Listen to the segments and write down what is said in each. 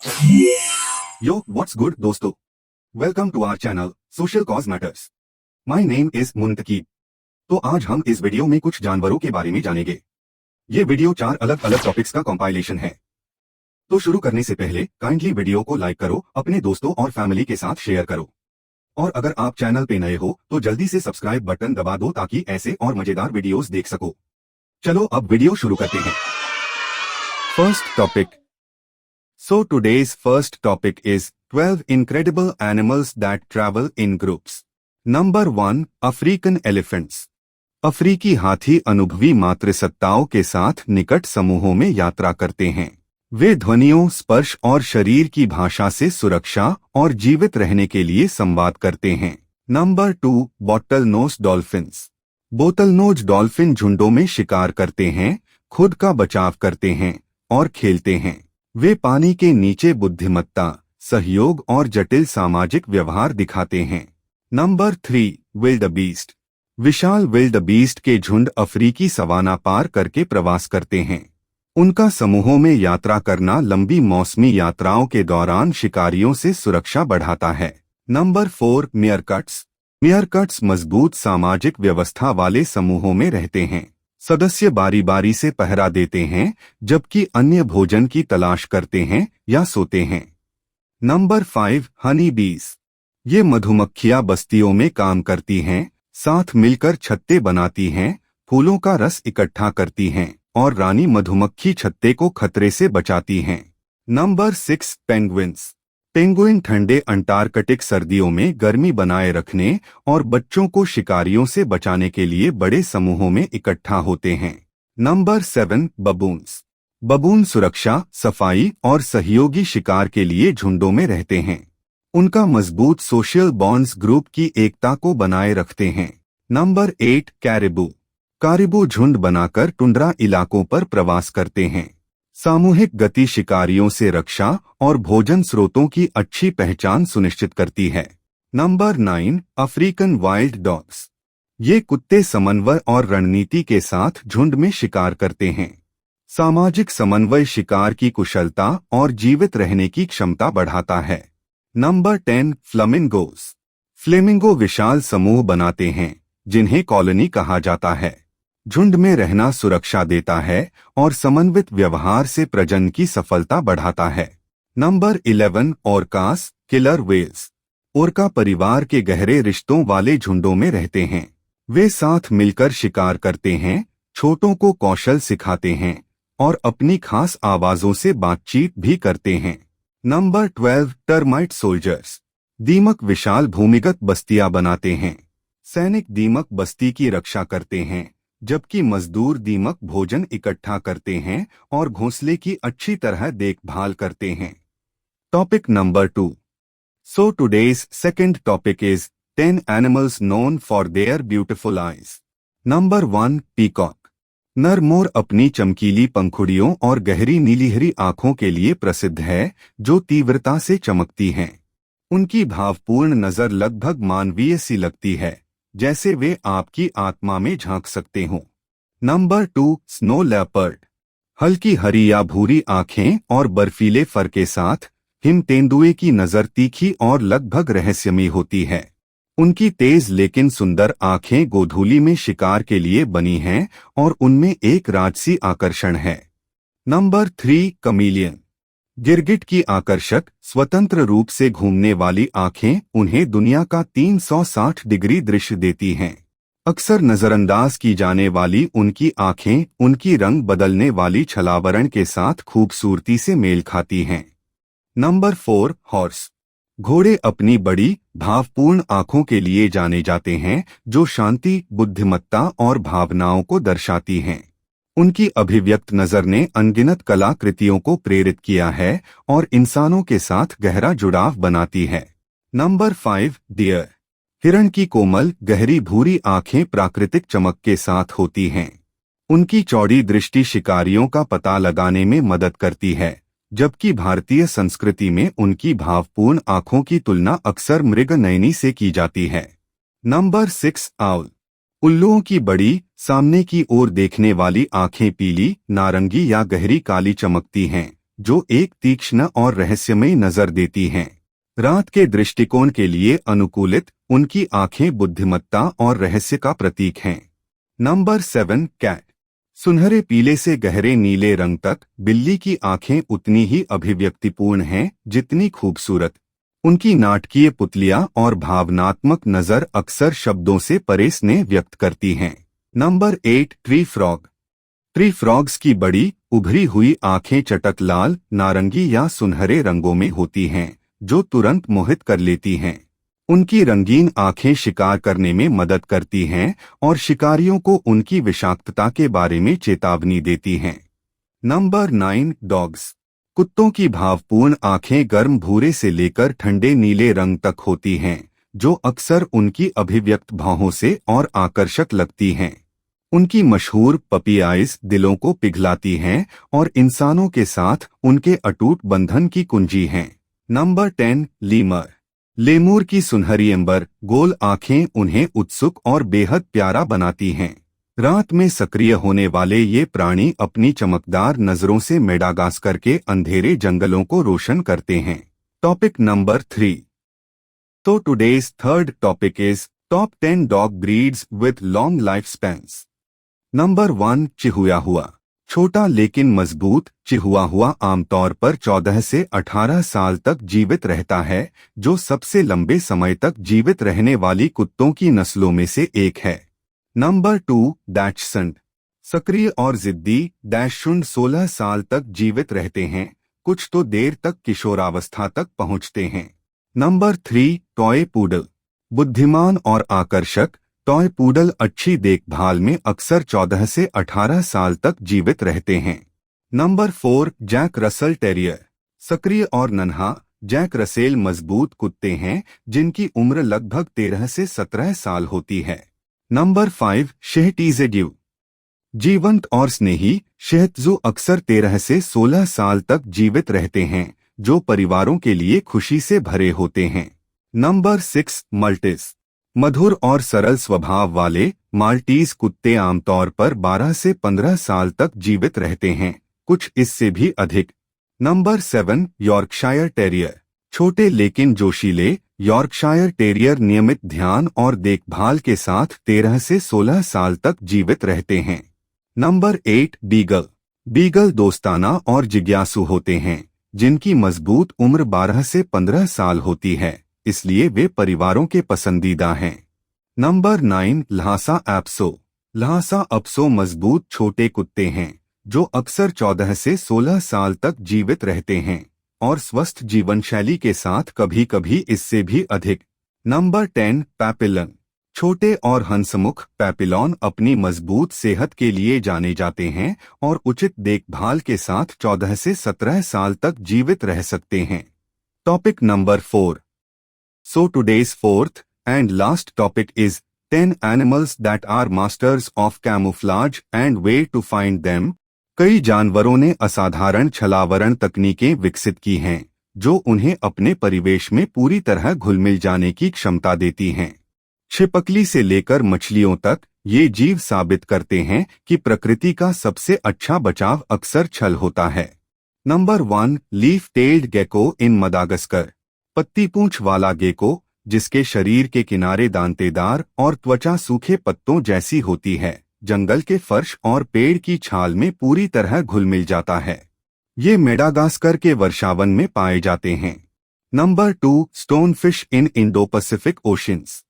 Yo, what's good दोस्तों? Welcome to our channel Social Cause Matters. My name is मुंतकीब। तो आज हम इस वीडियो में कुछ जानवरों के बारे में जानेंगे। ये वीडियो 4 अलग अलग टॉपिक्स का कंपाइलेशन है। तो शुरू करने से पहले काइंडली वीडियो को लाइक करो, अपने दोस्तों और फैमिली के साथ शेयर करो। और अगर आप चैनल पे नए हो तो जल्दी से सब्सक्राइब बटन दबा दो ताकि ऐसे और मजेदार वीडियोस देख सको। चलो अब वीडियो शुरू करते हैं। First topic. So today's first topic is 12 incredible animals that travel in groups. Number 1, African elephants. अफ्रीकी हाथी अनुभवी मातृसत्ताओं के साथ निकट समूहों में यात्रा करते हैं। वे ध्वनियों, स्पर्श और शरीर की भाषा से सुरक्षा और जीवित रहने के लिए संवाद करते हैं। Number 2, bottlenose dolphins. Bottlenose dolphin झुंडों में शिकार करते हैं, खुद का बचाव करते हैं और खेलते हैं। वे पानी के नीचे बुद्धिमत्ता, सहयोग और जटिल सामाजिक व्यवहार दिखाते हैं। नंबर 3, विल्डबीस्ट। विशाल विल्डबीस्ट के झुंड अफ्रीकी सवाना पार करके प्रवास करते हैं। उनका समूहों में यात्रा करना लंबी मौसमी यात्राओं के दौरान शिकारियों से सुरक्षा बढ़ाता है। नंबर 4, मेयरकट्स। मेयरकट्स मजबूत सामाजिक व्यवस्था वाले समूहों में रहते हैं। सदस्य बारी बारी से पहरा देते हैं जबकि अन्य भोजन की तलाश करते हैं या सोते हैं। नंबर 5, हनी बीज। ये मधुमक्खियां बस्तियों में काम करती हैं, साथ मिलकर छत्ते बनाती हैं, फूलों का रस इकट्ठा करती हैं और रानी मधुमक्खी छत्ते को खतरे से बचाती हैं। Number 6, penguins. पेंगुइन ठंडे अंटार्कटिक सर्दियों में गर्मी बनाए रखने और बच्चों को शिकारियों से बचाने के लिए बड़े समूहों में इकट्ठा होते हैं। Number 7, baboons. बबून सुरक्षा, सफाई और सहयोगी शिकार के लिए झुंडों में रहते हैं। उनका मजबूत सोशल बॉन्ड्स ग्रुप की एकता को बनाए रखते हैं। Number 8, caribou. कैरिबू झुंड बनाकर टुंड्रा इलाकों पर प्रवास करते हैं। सामूहिक गति शिकारियों से रक्षा और भोजन स्रोतों की अच्छी पहचान सुनिश्चित करती है। Number 9, African wild dogs. ये कुत्ते समन्वय और रणनीति के साथ झुंड में शिकार करते हैं। सामाजिक समन्वय शिकार की कुशलता और जीवित रहने की क्षमता बढ़ाता है। Number 10, flamingos. फ्लेमिंगो विशाल समूह बनाते हैं जिन्हें कॉलोनी कहा जाता है। झुंड में रहना सुरक्षा देता है और समन्वित व्यवहार से प्रजनन की सफलता बढ़ाता है। Number 11, orcas, killer whales. Orca परिवार के गहरे रिश्तों वाले झुंडों में रहते हैं। वे साथ मिलकर शिकार करते हैं, छोटों को कौशल सिखाते हैं और अपनी खास आवाजों से बातचीत भी करते हैं। Number 12, termite soldiers. दीमक विशाल भूमिगत बस्तियां बनाते हैं। सैनिक दीमक बस्ती की रक्षा करते हैं जबकि मजदूर दीमक भोजन इकट्ठा करते हैं और घोंसले की अच्छी तरह देखभाल करते हैं। Topic number 2। So today's second topic is 10 animals known for their beautiful eyes. Number 1, peacock. नर मोर अपनी चमकीली पंखुड़ियों और गहरी नीलीहरी आंखों के लिए प्रसिद्ध है जो तीव्रता से चमकती हैं। उनकी भावपूर्ण नजर लगभग मानवीय सी लगती है, जैसे वे आपकी आत्मा में झांक सकते हों। Number 2, snow leopard. हल्की हरी या भूरी आंखें और बर्फीले फर के साथ हिम तेंदुए की नजर तीखी और लगभग रहस्यमयी होती है। उनकी तेज लेकिन सुंदर आंखें गोधूली में शिकार के लिए बनी हैं और उनमें एक राजसी आकर्षण है। Number 3, chameleon. गिरगिट की आकर्षक, स्वतंत्र रूप से घूमने वाली आंखें उन्हें दुनिया का 360 डिग्री दृश्य देती हैं। अक्सर नजरअंदाज की जाने वाली उनकी आंखें उनकी रंग बदलने वाली छलावरण के साथ खूबसूरती से मेल खाती हैं। Number 4, horse. घोड़े अपनी बड़ी, भावपूर्ण आंखों के लिए जाने जाते हैं जो शांति, बुद्धिमत्ता और भावनाओं को दर्शाती हैं। उनकी अभिव्यक्त नजर ने अनगिनत कलाकृतियों को प्रेरित किया है और इंसानों के साथ गहरा जुड़ाव बनाती है। Number 5, deer. हिरण की कोमल, गहरी भूरी आंखें प्राकृतिक चमक के साथ होती हैं। उनकी चौड़ी दृष्टि शिकारियों का पता लगाने में मदद करती है, जबकि भारतीय संस्कृति में उनकी भावपूर्ण आंखों की तुलना अक्सर मृगनयनी से की जाती है। Number 6, owl. उल्लुओं की बड़ी, सामने की ओर देखने वाली आंखें पीली, नारंगी या गहरी काली चमकती हैं, जो एक तीक्ष्ण और रहस्यमय नजर देती हैं। रात के दृष्टिकोण के लिए अनुकूलित, उनकी आंखें बुद्धिमत्ता और रहस्य का प्रतीक हैं। Number 7 cat. सुनहरे पीले से गहरे नीले रंग तक बिल्ली की आंखें उतनी ही अभिव्यक्तिपूर्ण हैं जितनी खूबसूरत। उनकी नाटकीय पुतलियां और भावनात्मक नजर अक्सर शब्दों से परे स्नेह व्यक्त करती हैं। Number 8 tree frog. Tree frogs की बड़ी उभरी हुई आंखें चटक लाल, नारंगी या सुनहरे रंगों में होती हैं, जो तुरंत मोहित कर लेती हैं। उनकी रंगीन आंखें शिकार करने में मदद करती हैं और शिकारियों को उनकी विषाक्तता के बारे में चेतावनी देती हैं। Number 9 dogs. कुत्तों की भावपूर्ण आंखें गर्म भूरे से लेकर ठंडे नीले रंग तक होती हैं, जो अक्सर उनकी अभिव्यक्त भौहों से और आकर्षक लगती हैं। उनकी मशहूर पपी आइज दिलों को पिघलाती हैं और इंसानों के साथ उनके अटूट बंधन की कुंजी हैं। Number 10 lemur. लेमूर की सुनहरी अंबर गोल आंखें उन्हें उत्सुक और बेहद प्यारा बनाती हैं। रात में सक्रिय होने वाले ये प्राणी अपनी चमकदार नजरों से मेडागास्कर के अंधेरे जंगलों को रोशन करते हैं। Topic number 3। तो today's third topic is top 10 dog breeds with long life spans. Number 1 Chihuahua. छोटा लेकिन मजबूत चिहुआहुआ आमतौर पर 14 से 18 साल तक जीवित रहता है, जो सबसे लंबे समय तक जीवित रहने वाली कुत्तों की नस्लों में से एक है। नंबर 2 डैचशुंड। सक्रिय और जिद्दी डैचशुंड 16 साल तक जीवित रहते हैं, कुछ तो देर तक किशोरावस्था तक पहुंचते हैं। Number 3 toy poodle. बुद्धिमान और आकर्षक टॉय पूडल अच्छी देखभाल में अक्सर 14 से 18 साल तक जीवित रहते हैं। Number 4 Jack Russell terrier. सक्रिय और नन्हा जैक रसेल मजबूत कुत्ते हैं, जिनकी उम्र लगभग 13 से 17 साल होती है। नंबर 5 शेहटीज़ेड्यू। जीवंत और स्नेही शेहतजू अक्सर 13 से 16 साल तक जीवित रहते हैं, जो परिवारों के लिए खुशी से भरे होते हैं। नंबर 6 मल्टीज। मधुर और सरल स्वभाव वाले माल्टीज कुत्ते आमतौर पर 12 से 15 साल तक जीवित रहते हैं, कुछ इससे भी अधिक। Number 7 Yorkshire terrier. छोटे लेकिन जोशीले यॉर्कशायर टेरियर नियमित ध्यान और देखभाल के साथ 13 से 16 साल तक जीवित रहते हैं। Number 8 beagle. बीगल दोस्ताना और जिज्ञासु होते हैं, जिनकी मजबूत उम्र 12 से 15 साल होती है, इसलिए वे परिवारों के पसंदीदा हैं। नंबर 9 ल्हासा एप्सो। ल्हासा एप्सो मजबूत छोटे कुत्ते हैं, जो अक्सर 14 से 16 साल तक जीवित रहते हैं और स्वस्थ जीवन शैली के साथ कभी कभी इससे भी अधिक। नंबर 10 पैपिलन। छोटे और हंसमुख पैपिलॉन अपनी मजबूत सेहत के लिए जाने जाते हैं और उचित देखभाल के साथ 14 से 17 साल तक जीवित रह सकते हैं। Topic number 4। So today's fourth and last topic is 10 animals that are masters of camouflage and where to find them। कई जानवरों ने असाधारण छलावरण तकनीकें विकसित की हैं, जो उन्हें अपने परिवेश में पूरी तरह घुल-मिल जाने की क्षमता देती हैं। छिपकली से लेकर मछलियों तक ये जीव साबित करते हैं कि प्रकृति का सबसे अच्छा बचाव अक्सर छल होता है। नंबर 1 लीफ टेल्ड गेको इन मदागास्कर। पत्ती पूंछ वाला गेको, जिसके शरीर के किनारे दांतेदार और त्वचा सूखे पत्तों जैसी होती है, जंगल के फर्श और पेड़ की छाल में पूरी तरह घुल मिल जाता है। ये मेडागास्कर के वर्षावन में पाए जाते हैं। नंबर 2 स्टोनफिश इन इंडो पैसिफिक ओशंस।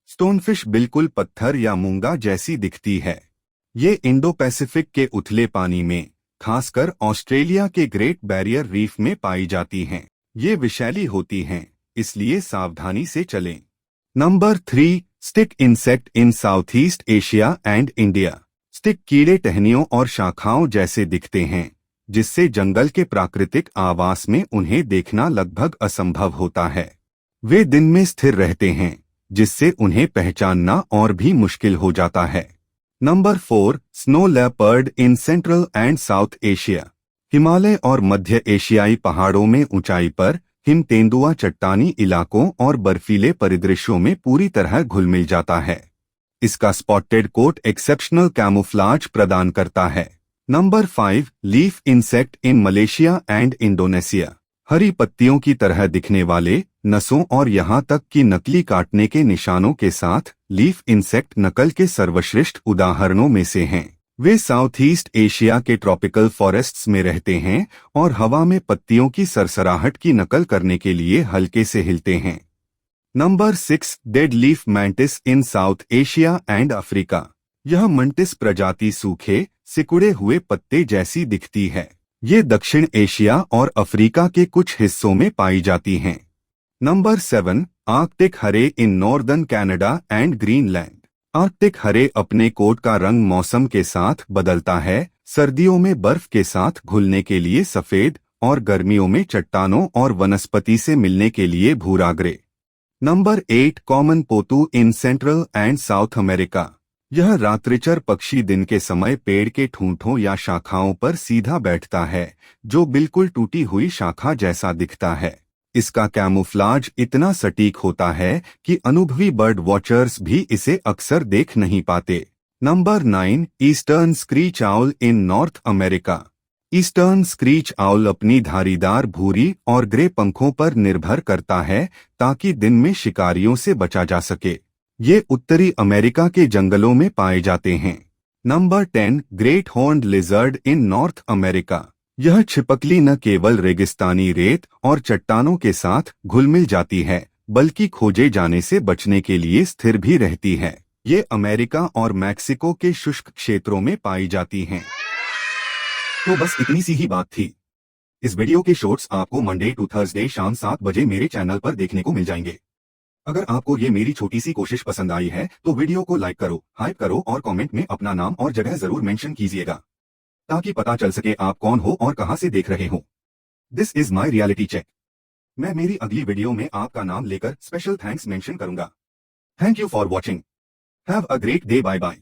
स्टोनफिश बिल्कुल पत्थर या मूंगा जैसी दिखती है। ये इंडो पैसिफिक के उथले पानी में, खासकर ऑस्ट्रेलिया के ग्रेट बैरियर रीफ में पाई जाती हैं। ये विषैली होती हैं, इसलिए सावधानी से चलें। Number 3 stick insect in south east Asia and India. Stick कीड़े टहनियों और शाखाओं जैसे दिखते हैं, जिससे जंगल के प्राकृतिक आवास में उन्हें देखना लगभग असंभव होता है। वे दिन में स्थिर रहते हैं, जिससे उन्हें पहचानना और भी मुश्किल हो जाता है। Number 4 snow leopard in central and south Asia. Himalaya और मध्य एशियाई पहाड़ों में ऊंचाई पर हिम तेंदुआ चट्टानी इलाकों और बर्फीले परिदृश्यों में पूरी तरह घुल मिल जाता है। इसका स्पॉटेड कोट एक्सेप्शनल कैमोफ्लाज प्रदान करता है। Number 5 leaf insect in Malaysia and Indonesia. हरी पत्तियों की तरह दिखने वाले नसों और यहाँ तक कि नकली काटने के निशानों के साथ लीफ इंसेक्ट नकल के सर्वश्रेष्ठ उदाहरणों में से हैं। वे साउथ ईस्ट एशिया के ट्रॉपिकल फॉरेस्ट्स में रहते हैं और हवा में पत्तियों की सरसराहट की नकल करने के लिए हल्के से हिलते हैं। Number 6 dead leaf mantis in south Asia and Africa. यह मंटिस प्रजाति सूखे सिकुड़े हुए पत्ते जैसी दिखती है। ये दक्षिण एशिया और अफ्रीका के कुछ हिस्सों में पाई जाती हैं। Number 7 arctic hare in northern Canada and Greenland. Arctic hare अपने कोट का रंग मौसम के साथ बदलता है, सर्दियों में बर्फ के साथ घुलने के लिए सफेद और गर्मियों में चट्टानों और वनस्पति से मिलने के लिए भूरा grey. Number 8 common potoo in central and South America. यह रात्रिचर पक्षी दिन के समय पेड़ के ठूंठों या शाखाओं पर सीधा बैठता है, जो बिल्कुल टूटी हुई शाखा जैसा दिखता है। इसका कैमोफ्लाज इतना सटीक होता है कि अनुभवी बर्ड वॉचर्स भी इसे अक्सर देख नहीं पाते। Number 9 eastern screech owl in North America. Eastern screech owl अपनी धारीदार भूरी और ग्रे पंखों पर निर्भर करता है ताकि दिन में शिकारियों से बचा जा सके। ये उत्तरी अमेरिका के जंगलों में पाए जाते हैं। नंबर 10 ग्रेट हॉर्न्ड लिजर्ड इन नॉर्थ अमेरिका। यह छिपकली न केवल रेगिस्तानी रेत और चट्टानों के साथ घुल मिल जाती है, बल्कि खोजे जाने से बचने के लिए स्थिर भी रहती है। ये अमेरिका और मैक्सिको के शुष्क क्षेत्रों में पाई जाती हैं। तो बस इतनी सी ही बात थी। इस वीडियो के शॉर्ट्स आपको मंडे टू थर्सडे शाम 7 बजे मेरे चैनल पर देखने को मिल जाएंगे। अगर आपको ये मेरी छोटी सी कोशिश पसंद आई है तो वीडियो को लाइक करो, हाइप करो और कमेंट में अपना नाम और जगह जरूर मेंशन कीजिएगा, ताकि पता चल सके आप कौन हो और कहां से देख रहे हो। This is my reality check. मैं मेरी अगली वीडियो में आपका नाम लेकर स्पेशल थैंक्स मेंशन करूंगा। Thank you for watching. Have a great day. Bye bye.